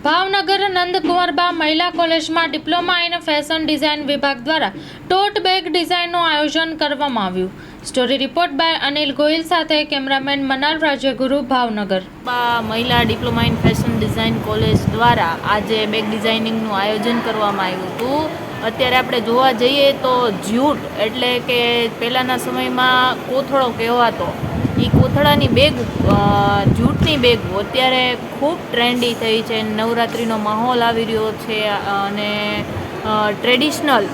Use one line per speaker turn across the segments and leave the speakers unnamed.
ભાવનગર નંદકુંવરબા મહિલા કોલેજમાં diploma in fashion design વિભાગ દ્વારા ટોટ બેગ ડિઝાઇનનું આયોજન કરવામાં આવ્યું. Story report by Anil Gohil સાથે કેમેરામેન મનાલ રાજ્યગુરુ, ભાવનગર.
મહિલા diploma in fashion design college દ્વારા આજે બેગ ડિઝાઇનિંગનું આયોજન કરવામાં આવ્યું હતું. અત્યારે આપણે જોવા જઈએ તો જ્યુટ એટલે કે પહેલાંના સમયમાં કોથળો કહેવાતો, એ કોથળાની બેગ, જૂટની બેગ અત્યારે ખૂબ ટ્રેન્ડી થઈ છે. નવરાત્રિનો માહોલ આવી રહ્યો છે અને ટ્રેડિશનલ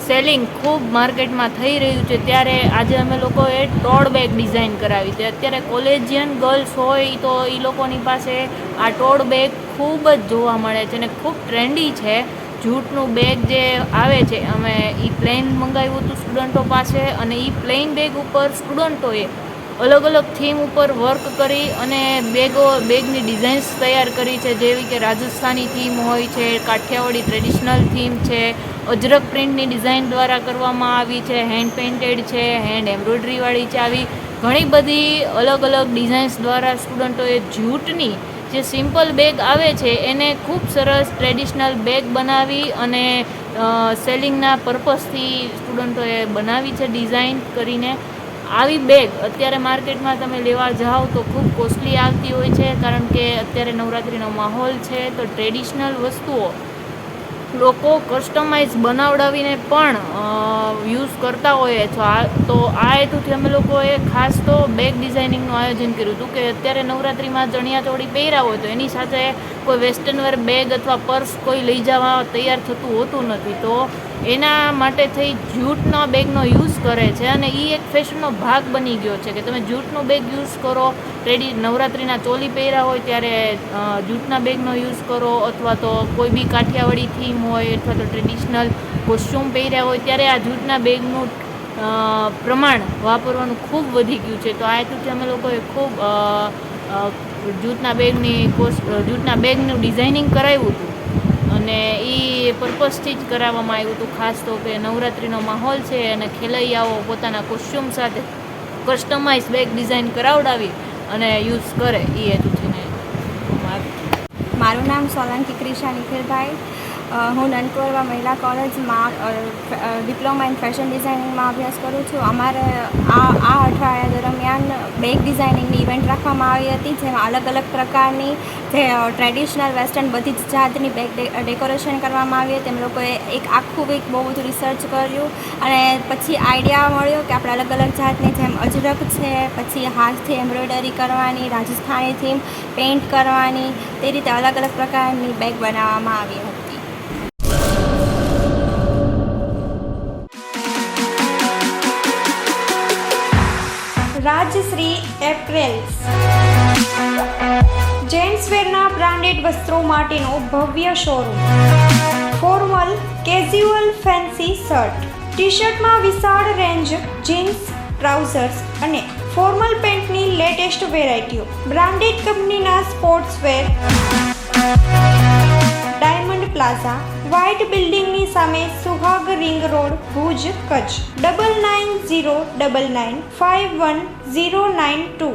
સેલિંગ ખૂબ માર્કેટમાં થઈ રહ્યું છે. ત્યારે આજે અમે લોકોએ ટોડ બેગ ડિઝાઇન કરાવી છે. અત્યારે કોલેજિયન ગર્લ્સ હોય તો એ લોકોની પાસે આ ટોડ બેગ ખૂબ જ જોવા મળે છે અને ખૂબ ટ્રેન્ડી છે. જૂટનું બેગ જે આવે છે, અમે એ પ્લેન મંગાવ્યું હતું સ્ટુડન્ટો પાસે, અને એ પ્લેન બેગ ઉપર સ્ટુડન્ટોએ અલગ અલગ થીમ ઉપર વર્ક કરી અને બેગની ડિઝાઇન્સ તૈયાર કરી છે. જેવી કે રાજસ્થાની થીમ હોય છે, કાઠિયાવાડી ટ્રેડિશનલ થીમ છે, અજરક પ્રિન્ટની ડિઝાઇન દ્વારા કરવામાં આવી છે, હેન્ડ પેઇન્ટેડ છે, હેન્ડ એમ્બ્રોઇડરીવાળી છે. આવી ઘણી બધી અલગ અલગ ડિઝાઇન્સ દ્વારા સ્ટુડન્ટોએ જૂટની જે સિમ્પલ બેગ આવે છે એને ખૂબ સરસ ટ્રેડિશનલ બેગ બનાવી અને સેલિંગના પર્પઝથી સ્ટુડન્ટોએ બનાવી છે ડિઝાઇન કરીને. આવી બેગ અત્યારે માર્કેટમાં તમે લેવા જાઓ તો ખૂબ કોસ્ટલી આવતી હોય છે, કારણ કે અત્યારે નવરાત્રિનો માહોલ છે. તો ટ્રેડિશનલ વસ્તુઓ લોકો કસ્ટમાઇઝ બનાવડાવીને પણ યુઝ કરતા હોઈએ છો. તો આ હેતુથી અમે લોકોએ ખાસ તો બેગ ડિઝાઇનિંગનું આયોજન કર્યું હતું કે અત્યારે નવરાત્રિમાં ચણિયાચોળી પહેર્યા હોય તો એની સાથે કોઈ વેસ્ટર્ન વેર બેગ અથવા પર્સ કોઈ લઈ જવા તૈયાર થતું હોતું નથી. તો એના માટે થઈ જૂટના બેગનો યુઝ કરે છે અને એ એક ફેશનનો ભાગ બની ગયો છે કે તમે જૂટનું બેગ યુઝ કરો. નવરાત્રિના ચોલી પહેર્યા હોય ત્યારે જૂટના બેગનો યુઝ કરો, અથવા તો કોઈ બી કાઠિયાવાડી થીમ હોય અથવા તો ટ્રેડિશનલ કોસ્ચ્યુમ પહેર્યા હોય ત્યારે આ જૂટના બેગનું પ્રમાણ વાપરવાનું ખૂબ વધી ગયું છે. તો આ હેતુથી અમે લોકોએ ખૂબ જૂટના બેગનું ડિઝાઇનિંગ કરાવ્યું હતું અને એ પર્પઝથી જ કરાવવામાં આવ્યું હતું. ખાસ તો કે નવરાત્રિનો માહોલ છે અને ખેલૈયાઓ પોતાના કોસ્ચ્યુમ સાથે કસ્ટમાઇઝ બેગ ડિઝાઇન કરાવડાવી અને યુઝ કરે, એ હેતુથી.
મારું નામ સોલંકી ક્રિશા નિખિલભાઈ. હું નંદકુંવરબા મહિલા કોલેજમાં ડિપ્લોમા ઇન ફેશન ડિઝાઇનિંગમાં અભ્યાસ કરું છું. અમારે આ અઠવાડિયા દરમિયાન બેગ ડિઝાઇનિંગની ઇવેન્ટ રાખવામાં આવી હતી, જેમાં અલગ અલગ પ્રકારની જે ટ્રેડિશનલ વેસ્ટર્ન બધી જ જાતની બેગ ડેકોરેશન કરવામાં આવી હતી. તેમ લોકોએ એક આખું વીક બહુ બધું રિસર્ચ કર્યું અને પછી આઈડિયા મળ્યો કે આપણે અલગ અલગ જાતની, જેમ અજરક છે, પછી હાથથી એમ્બ્રોઇડરી કરવાની, રાજસ્થાની થીમ પેઇન્ટ કરવાની, તે રીતે અલગ અલગ પ્રકારની બેગ બનાવવામાં આવી હતી.
રાજશ્રી એપ્રેલ્સ જેન્ટ્સવેરના બ્રાન્ડેડ વસ્ત્રો માટેનો ભવ્ય showroom. Formal, casual, fancy shirt, T શર્ટમાં વિશાળ રેન્જ, જીન્સ, ટ્રાઉઝર્સ અને ફોર્મલ પેન્ટની લેટેસ્ટ વેરાયટીઓ. બ્રાન્ડેડ કંપનીના સ્પોર્ટ્સવેર. ડાયમંડ પ્લાઝા, વ્હાઇટ બિલ્ડિંગની સામે, સુહાગ રિંગ રોડ, ભુજ, કચ્છ. 9909951092.